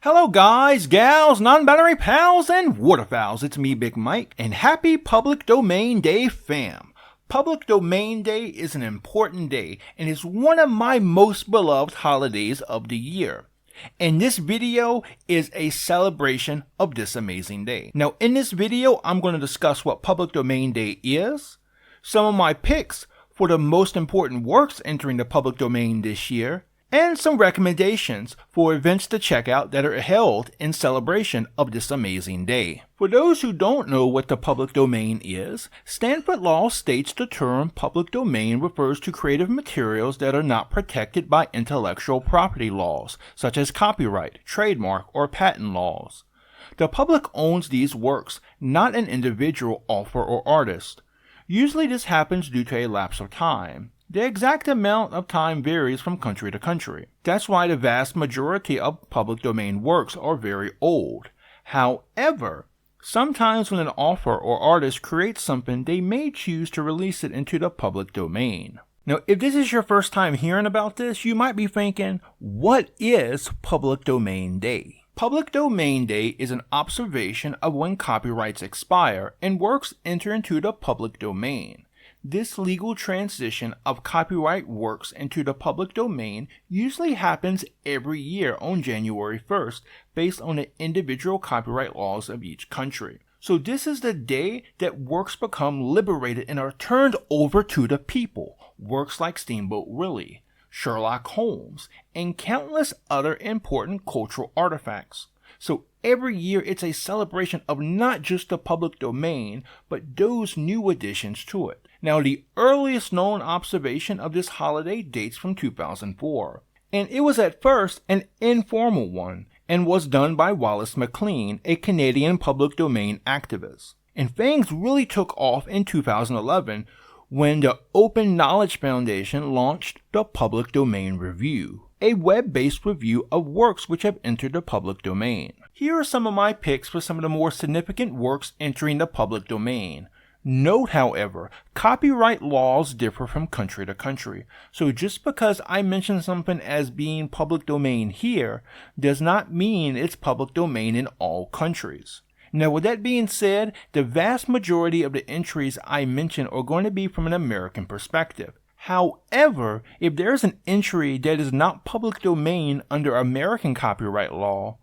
Hello guys, gals, non-binary pals, and waterfowls. It's me, Big Mike, and happy Public Domain Day, fam. Public Domain Day is an important day and is one of my most beloved holidays of the year. And this video is a celebration of this amazing day. Now in this video, I'm going to discuss what Public Domain Day is, some of my picks for the most important works entering the public domain this year, and some recommendations for events to check out that are held in celebration of this amazing day. For those who don't know what the public domain is, Stanford Law states the term public domain refers to creative materials that are not protected by intellectual property laws, such as copyright, trademark, or patent laws. The public owns these works, not an individual author or artist. Usually this happens due to a lapse of time. The exact amount of time varies from country to country. That's why the vast majority of public domain works are very old. However, sometimes when an author or artist creates something, they may choose to release it into the public domain. Now, if this is your first time hearing about this, you might be thinking, what is Public Domain Day? Public Domain Day is an observation of when copyrights expire and works enter into the public domain. This legal transition of copyright works into the public domain usually happens every year on January 1st based on the individual copyright laws of each country. So this is the day that works become liberated and are turned over to the people. Works like Steamboat Willie, Sherlock Holmes, and countless other important cultural artifacts. So every year it's a celebration of not just the public domain, but those new additions to it. Now, the earliest known observation of this holiday dates from 2004, and it was at first an informal one and was done by Wallace McLean, a Canadian public domain activist. And things really took off in 2011 when the Open Knowledge Foundation launched the Public Domain Review, a web-based review of works which have entered the public domain. Here are some of my picks for some of the more significant works entering the public domain. Note, however, copyright laws differ from country to country, so just because I mention something as being public domain here does not mean it's public domain in all countries. Now, with that being said, the vast majority of the entries I mention are going to be from an American perspective. However, if there's an entry that is not public domain under American copyright law,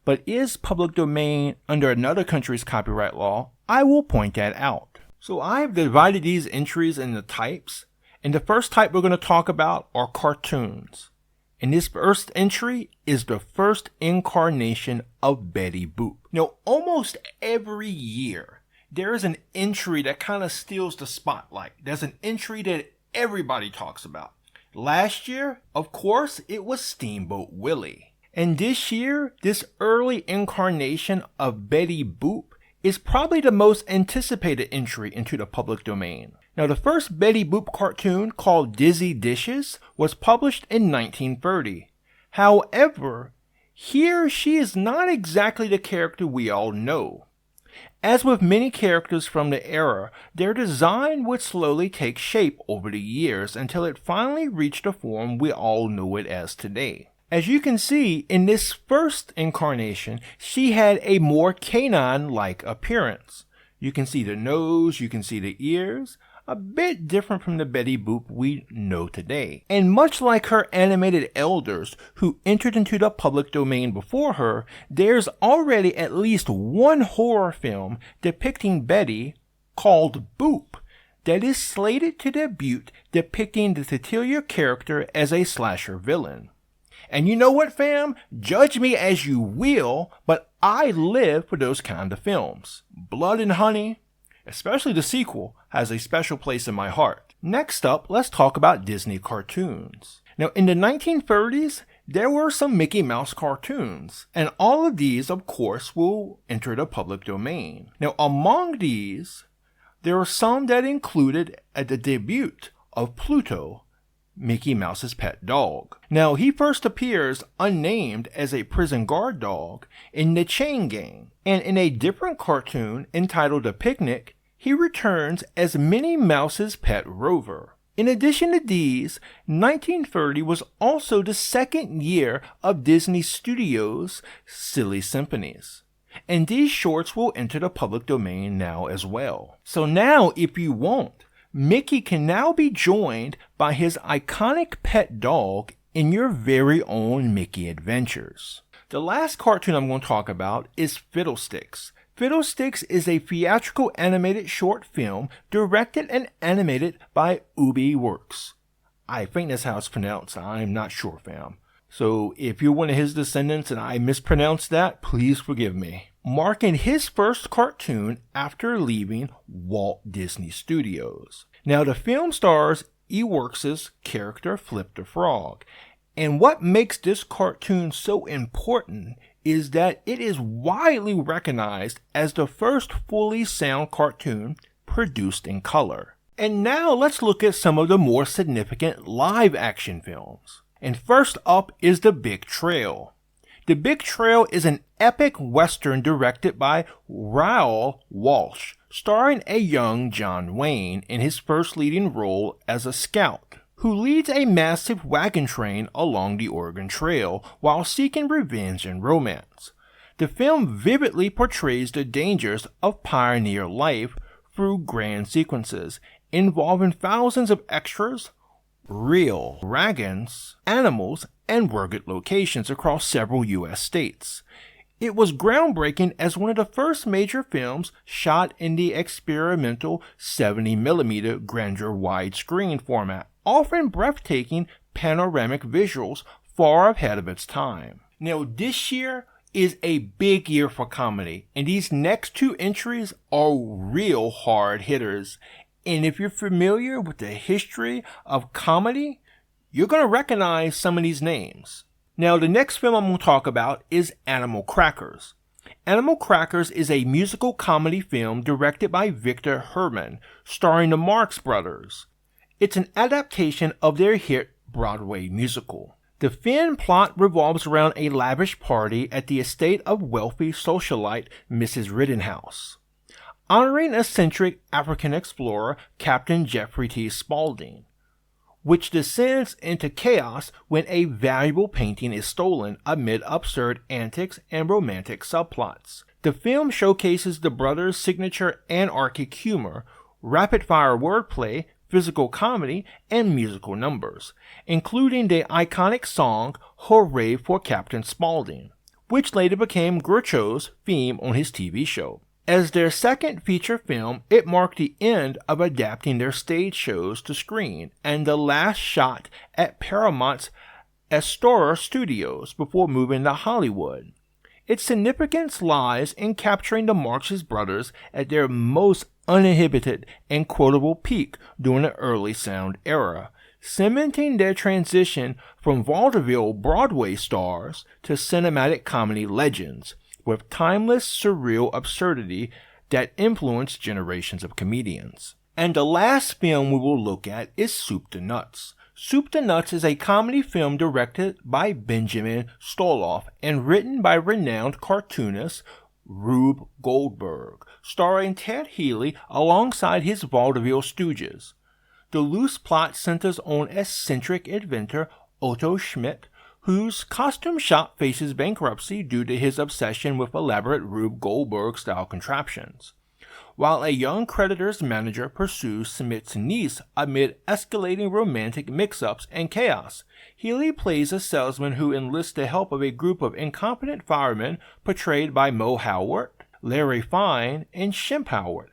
but is public domain under another country's copyright law, I will point that out. So I've divided these entries into types, and the first type we're going to talk about are cartoons. And this first entry is the first incarnation of Betty Boop. Now, almost every year, there is an entry that kind of steals the spotlight. There's an entry that everybody talks about. Last year, of course, it was Steamboat Willie. And this year, this early incarnation of Betty Boop is probably the most anticipated entry into the public domain. Now, the first Betty Boop cartoon, called Dizzy Dishes, was published in 1930. However, here she is not exactly the character we all know. As with many characters from the era, their design would slowly take shape over the years until it finally reached the form we all know it as today. As you can see, in this first incarnation, she had a more canine-like appearance. You can see the nose, you can see the ears, a bit different from the Betty Boop we know today. And much like her animated elders who entered into the public domain before her, there's already at least one horror film depicting Betty called Boop that is slated to debut depicting the titular character as a slasher villain. And you know what, fam? Judge me as you will, but I live for those kind of films. Blood and Honey, especially the sequel, has a special place in my heart. Next up, let's talk about Disney cartoons. Now, in the 1930s, there were some Mickey Mouse cartoons, and all of these, of course, will enter the public domain. Now, among these, there are some that included the debut of Pluto, Mickey Mouse's pet dog. Now, he first appears unnamed as a prison guard dog in The Chain Gang, and in a different cartoon entitled The Picnic, he returns as Minnie Mouse's pet Rover. In addition to these, 1930 was also the second year of Disney Studios' Silly Symphonies. And these shorts will enter the public domain now as well. So now, if you want, Mickey can now be joined by his iconic pet dog in your very own Mickey adventures. The last cartoon I'm going to talk about is Fiddlesticks. Fiddlesticks is a theatrical animated short film directed and animated by Ub Iwerks. I think that's how it's pronounced. I'm not sure, fam. So if you're one of his descendants and I mispronounced that, please forgive me. Marking his first cartoon after leaving Walt Disney Studios. Now the film stars Iwerks' character Flip the Frog. And what makes this cartoon so important is that it is widely recognized as the first fully sound cartoon produced in color. And now let's look at some of the more significant live action films. And first up is The Big Trail. The Big Trail is an epic western directed by Raoul Walsh, starring a young John Wayne in his first leading role as a scout, who leads a massive wagon train along the Oregon Trail while seeking revenge and romance. The film vividly portrays the dangers of pioneer life through grand sequences involving thousands of extras, real wagons, animals, and rugged locations across several U.S. states. It was groundbreaking as one of the first major films shot in the experimental 70mm grandeur widescreen format, offering breathtaking panoramic visuals far ahead of its time. Now, this year is a big year for comedy, and these next two entries are real hard hitters. And if you're familiar with the history of comedy, you're going to recognize some of these names. Now, the next film I'm going to talk about is Animal Crackers. Animal Crackers is a musical comedy film directed by Victor Herman, starring the Marx Brothers. It's an adaptation of their hit Broadway musical. The film plot revolves around a lavish party at the estate of wealthy socialite Mrs. Rittenhouse, honoring eccentric African explorer Captain Jeffrey T. Spaulding, which descends into chaos when a valuable painting is stolen amid absurd antics and romantic subplots. The film showcases the brothers' signature anarchic humor, rapid-fire wordplay, physical comedy, and musical numbers, including the iconic song Hooray for Captain Spaulding, which later became Groucho's theme on his TV show. As their second feature film, it marked the end of adapting their stage shows to screen and the last shot at Paramount's Astoria Studios before moving to Hollywood. Its significance lies in capturing the Marx Brothers at their most uninhibited and quotable peak during the early sound era, cementing their transition from vaudeville Broadway stars to cinematic comedy legends, with timeless, surreal absurdity that influenced generations of comedians. And the last film we will look at is Soup to Nuts. Soup to Nuts is a comedy film directed by Benjamin Stoloff and written by renowned cartoonist Rube Goldberg, starring Ted Healy alongside his vaudeville stooges. The loose plot centers on eccentric inventor Otto Schmidt, whose costume shop faces bankruptcy due to his obsession with elaborate Rube Goldberg-style contraptions, while a young creditor's manager pursues Schmidt's niece amid escalating romantic mix-ups and chaos. Healy plays a salesman who enlists the help of a group of incompetent firemen portrayed by Mo Howard, Larry Fine, and Shemp Howard,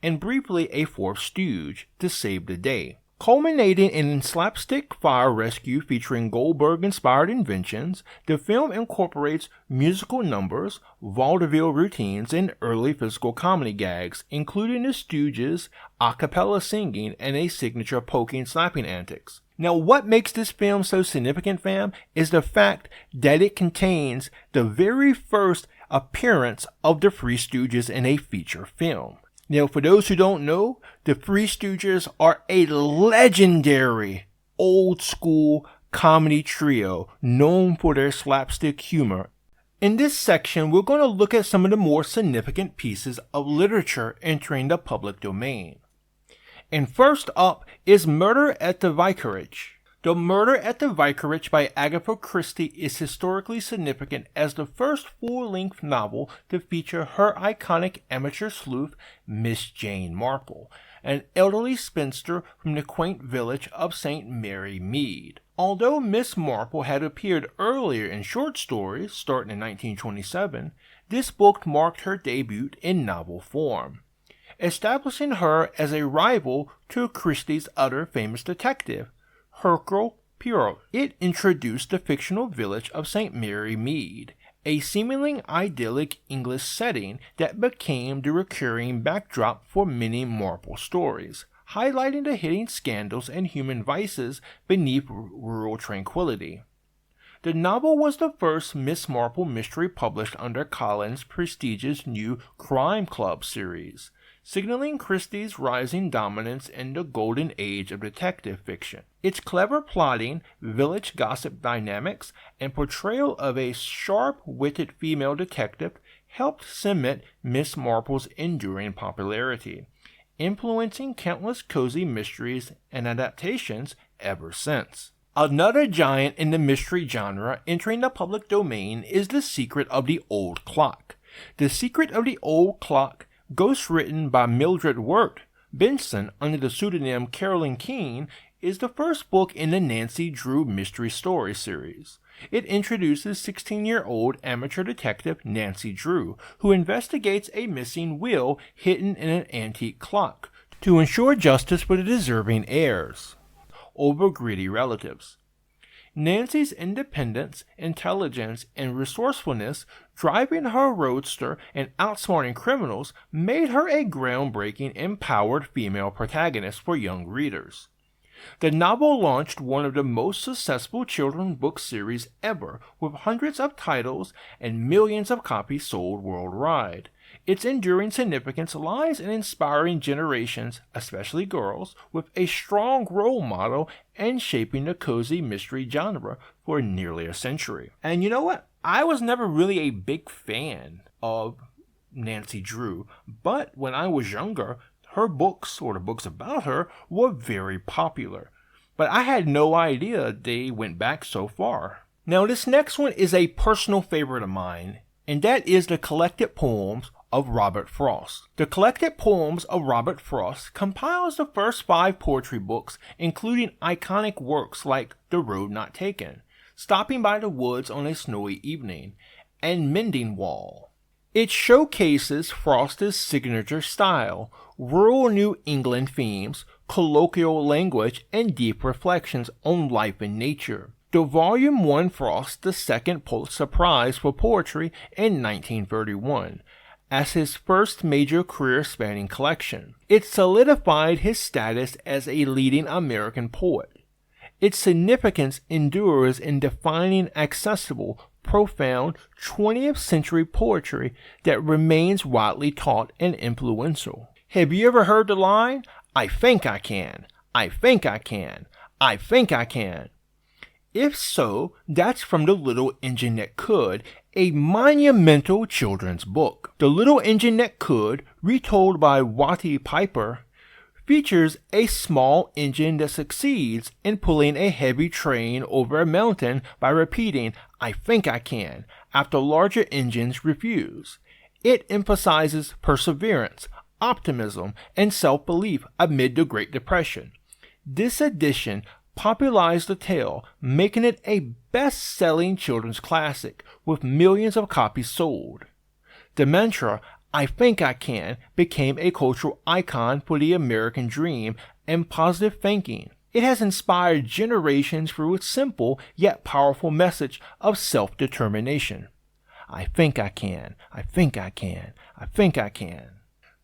and briefly a fourth stooge to save the day. Culminating in slapstick fire rescue featuring Goldberg-inspired inventions, the film incorporates musical numbers, vaudeville routines, and early physical comedy gags, including the Stooges' a cappella singing and a signature poking slapping antics. Now, what makes this film so significant, fam, is the fact that it contains the very first appearance of the Three Stooges in a feature film. Now, for those who don't know, the Three Stooges are a legendary old-school comedy trio known for their slapstick humor. In this section, we're going to look at some of the more significant pieces of literature entering the public domain. And first up is Murder at the Vicarage. The Murder at the Vicarage by Agatha Christie is historically significant as the first full-length novel to feature her iconic amateur sleuth, Miss Jane Marple, an elderly spinster from the quaint village of St. Mary Mead. Although Miss Marple had appeared earlier in short stories, starting in 1927, this book marked her debut in novel form, establishing her as a rival to Christie's other famous detective, Hercule Poirot. It introduced the fictional village of St. Mary Mead, a seemingly idyllic English setting that became the recurring backdrop for many Marple stories, highlighting the hidden scandals and human vices beneath rural tranquility. The novel was the first Miss Marple mystery published under Collins' prestigious new Crime Club series, signaling Christie's rising dominance in the golden age of detective fiction. Its clever plotting, village gossip dynamics, and portrayal of a sharp-witted female detective helped cement Miss Marple's enduring popularity, influencing countless cozy mysteries and adaptations ever since. Another giant in the mystery genre entering the public domain is The Secret of the Old Clock. The Secret of the Old Clock, ghostwritten by Mildred Wirt Benson under the pseudonym Carolyn Keene, is the first book in the Nancy Drew mystery story series. It introduces 16-year-old amateur detective Nancy Drew, who investigates a missing will hidden in an antique clock to ensure justice for the deserving heirs over greedy relatives. Nancy's independence, intelligence, and resourcefulness, driving her roadster and outsmarting criminals, made her a groundbreaking, empowered female protagonist for young readers. The novel launched one of the most successful children's book series ever, with hundreds of titles and millions of copies sold worldwide. Its enduring significance lies in inspiring generations, especially girls, with a strong role model and shaping the cozy mystery genre for nearly a century. And you know what? I was never really a big fan of Nancy Drew, but when I was younger, her books, or the books about her, were very popular. But I had no idea they went back so far. Now this next one is a personal favorite of mine, and that is the collected poems of Robert Frost. The Collected Poems of Robert Frost compiles the first 5 poetry books, including iconic works like The Road Not Taken, Stopping by the Woods on a Snowy Evening, and Mending Wall. It showcases Frost's signature style, rural New England themes, colloquial language, and deep reflections on life and nature. The volume won Frost the second Pulitzer Prize for Poetry in 1931. As his first major career-spanning collection. It solidified his status as a leading American poet. Its significance endures in defining accessible, profound 20th century poetry that remains widely taught and influential. Have you ever heard the line, "I think I can, I think I can, I think I can"? If so, that's from The Little Engine That Could, a monumental children's book. The Little Engine That Could, retold by Watty Piper, features a small engine that succeeds in pulling a heavy train over a mountain by repeating, "I think I can," after larger engines refuse. It emphasizes perseverance, optimism, and self-belief amid the Great Depression. This edition popularized the tale, making it a best-selling children's classic with millions of copies sold. The mantra, "I think I can," became a cultural icon for the American dream and positive thinking. It has inspired generations through its simple yet powerful message of self-determination. I think I can, I think I can, I think I can.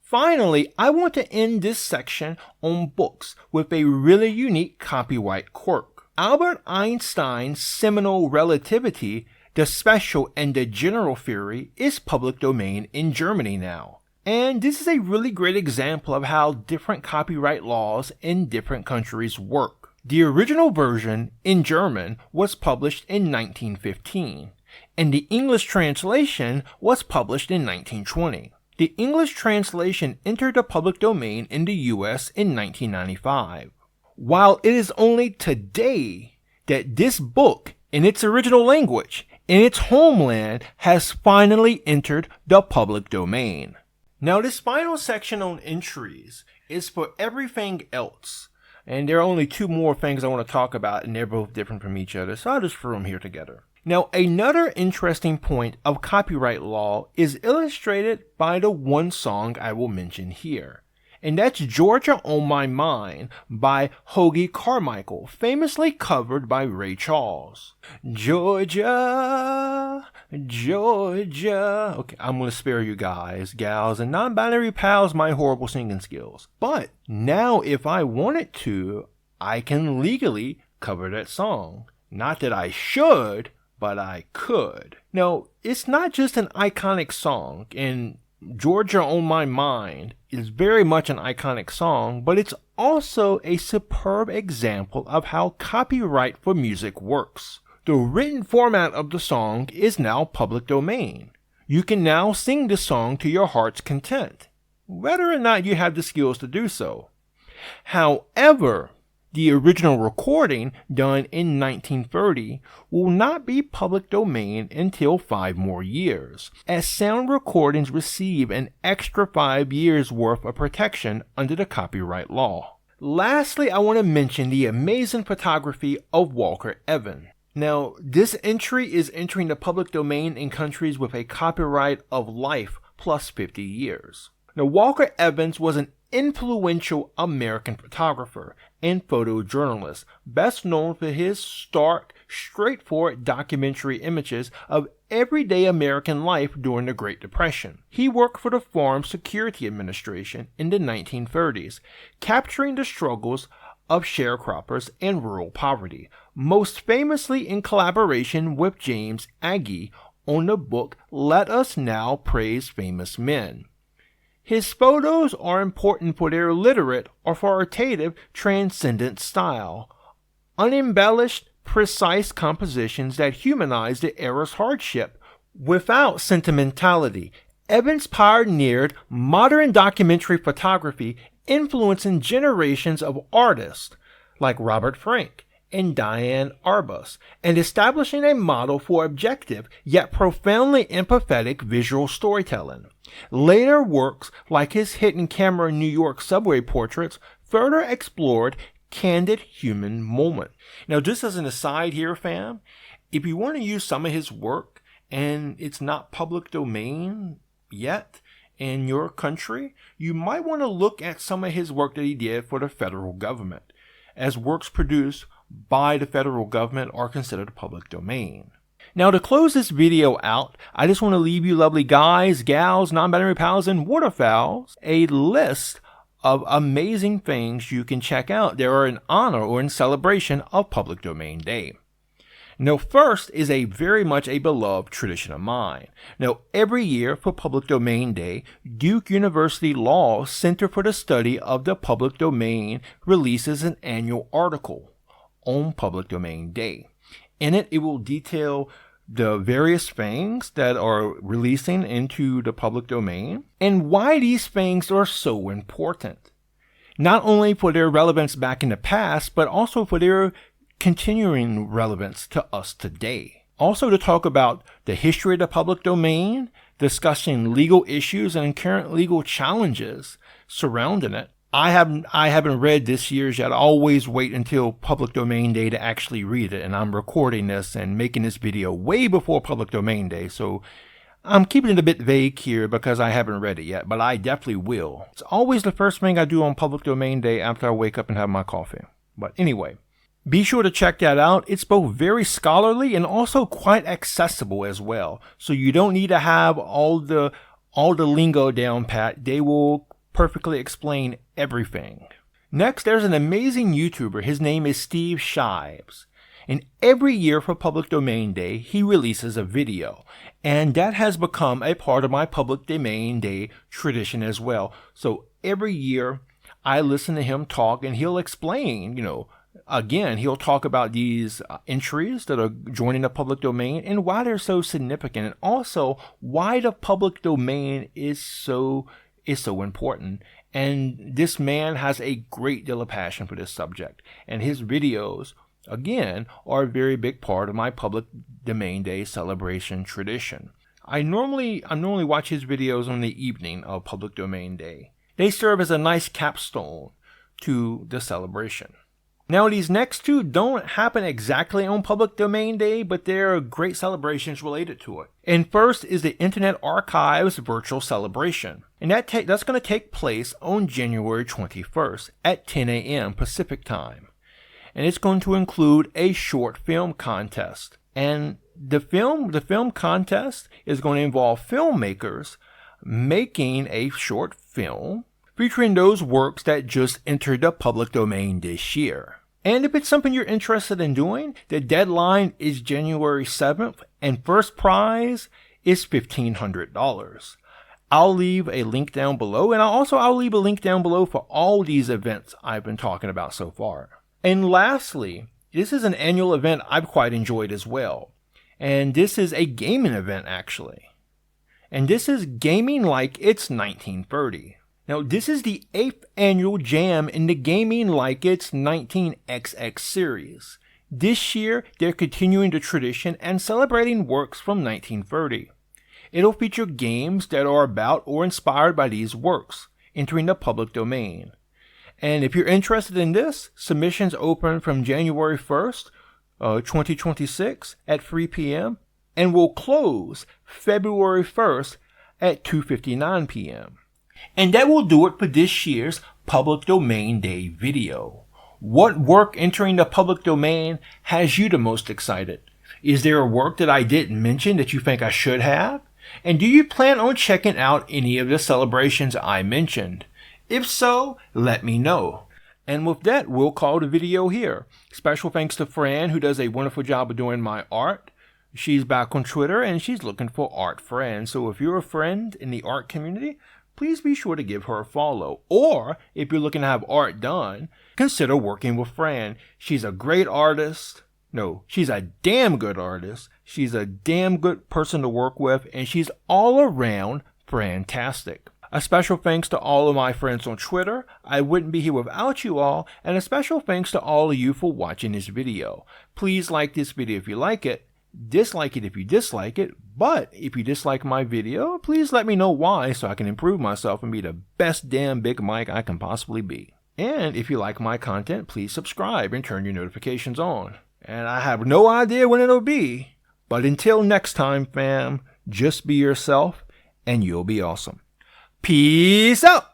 Finally, I want to end this section on books with a really unique copyright quirk. Albert Einstein's seminal Relativity, the Special and the General Theory, is public domain in Germany now. And this is a really great example of how different copyright laws in different countries work. The original version, in German, was published in 1915, and the English translation was published in 1920. The English translation entered the public domain in the US in 1995. While it is only today that this book, in its original language, in its homeland, has finally entered the public domain. Now, this final section on entries is for everything else. And there are only two more things I want to talk about, and they're both different from each other, so I'll just throw them here together. Now, another interesting point of copyright law is illustrated by the one song I will mention here. And that's Georgia on My Mind by Hoagy Carmichael, famously covered by Ray Charles. Georgia, Georgia. Okay, I'm going to spare you guys, gals, and non-binary pals my horrible singing skills. But now if I wanted to, I can legally cover that song. Not that I should, but I could. Now, it's not just an iconic song, and Georgia on My Mind is very much an iconic song, but it's also a superb example of how copyright for music works. The written format of the song is now public domain. You can now sing the song to your heart's content, whether or not you have the skills to do so. However, the original recording, done in 1930, will not be public domain until 5 more years, as sound recordings receive an extra 5 years worth of protection under the copyright law. Lastly, I want to mention the amazing photography of Walker Evans. Now, this entry is entering the public domain in countries with a copyright of life plus 50 years. Now, Walker Evans was an influential American photographer and photojournalist, best known for his stark, straightforward documentary images of everyday American life during the Great Depression. He worked for the Farm Security Administration in the 1930s, capturing the struggles of sharecroppers and rural poverty, most famously in collaboration with James Agee on the book Let Us Now Praise Famous Men. His photos are important for their literate, authoritative, transcendent style, unembellished, precise compositions that humanize the era's hardship without sentimentality. Evans pioneered modern documentary photography, influencing generations of artists like Robert Frank and Diane Arbus, and establishing a model for objective yet profoundly empathetic visual storytelling. Later works, like his hidden camera New York subway portraits, further explored candid human moment. Now, just as an aside here, fam, if you want to use some of his work and it's not public domain yet in your country, you might want to look at some of his work that he did for the federal government, as works produced by the federal government are considered public domain. Now, to close this video out, I just want to leave you lovely guys, gals, non-binary pals, and waterfowls a list of amazing things you can check out that are in honor or in celebration of Public Domain Day. Now, first is very much a beloved tradition of mine. Now, every year for Public Domain Day, Duke University Law Center for the Study of the Public Domain releases an annual article on Public Domain Day. In it, it will detail the various things that are releasing into the public domain and why these things are so important. Not only for their relevance back in the past, but also for their continuing relevance to us today. Also to talk about the history of the public domain, discussing legal issues and current legal challenges surrounding it. I haven't read this year's yet. I always wait until Public Domain Day to actually read it, and I'm recording this and making this video way before Public Domain Day, so I'm keeping it a bit vague here because I haven't read it yet, but I definitely will. It's always the first thing I do on Public Domain Day after I wake up and have my coffee. But anyway, be sure to check that out. It's both very scholarly and also quite accessible as well, so you don't need to have all the lingo down pat. They will perfectly explain everything. Next, there's an amazing YouTuber. His name is Steve Shives. And every year for Public Domain Day, he releases a video. And that has become a part of my Public Domain Day tradition as well. So every year, I listen to him talk and he'll explain, Again, he'll talk about these entries that are joining the public domain and why they're so significant, and also why the public domain is so important. And this man has a great deal of passion for this subject, and his videos, again, are a very big part of my public domain day celebration tradition. I normally watch his videos on the evening of public domain day. They serve as a nice capstone to the celebration. Now, these next two don't happen exactly on Public Domain Day, but they're great celebrations related to it. And first is the Internet Archive's virtual celebration. And that's going to take place on January 21st at 10 a.m. Pacific Time. And it's going to include a short film contest. And the film contest is going to involve filmmakers making a short film featuring those works that just entered the public domain this year. And if it's something you're interested in doing, the deadline is January 7th, and first prize is $1,500. I'll leave a link down below, and I'll leave a link down below for all these events I've been talking about so far. And lastly, this is an annual event I've quite enjoyed as well. And this is a gaming event, actually. And this is Gaming Like It's 1930. Now, this is the 8th annual jam in the Gaming Like It's 19XX series. This year, they're continuing the tradition and celebrating works from 1930. It'll feature games that are about or inspired by these works, entering the public domain. And if you're interested in this, submissions open from January 1st, 2026 at 3 p.m. and will close February 1st at 2:59 p.m. And that will do it for this year's Public Domain Day video. What work entering the public domain has you the most excited? Is there a work that I didn't mention that you think I should have? And do you plan on checking out any of the celebrations I mentioned? If so, let me know. And with that, we'll call the video here. Special thanks to Fran, who does a wonderful job of doing my art. She's back on Twitter and she's looking for art friends. So if you're a friend in the art community, please be sure to give her a follow. Or, if you're looking to have art done, consider working with Fran. She's a great artist. No, she's a damn good artist. She's a damn good person to work with, and she's all around fantastic. A special thanks to all of my friends on Twitter. I wouldn't be here without you all, and a special thanks to all of you for watching this video. Please like this video if you like it. Dislike it if you dislike it, but if you dislike my video, please let me know why so I can improve myself and be the best damn Big Mike I can possibly be. And if you like my content, please subscribe and turn your notifications on. And I have no idea when it'll be, but until next time, fam, just be yourself and you'll be awesome. Peace out!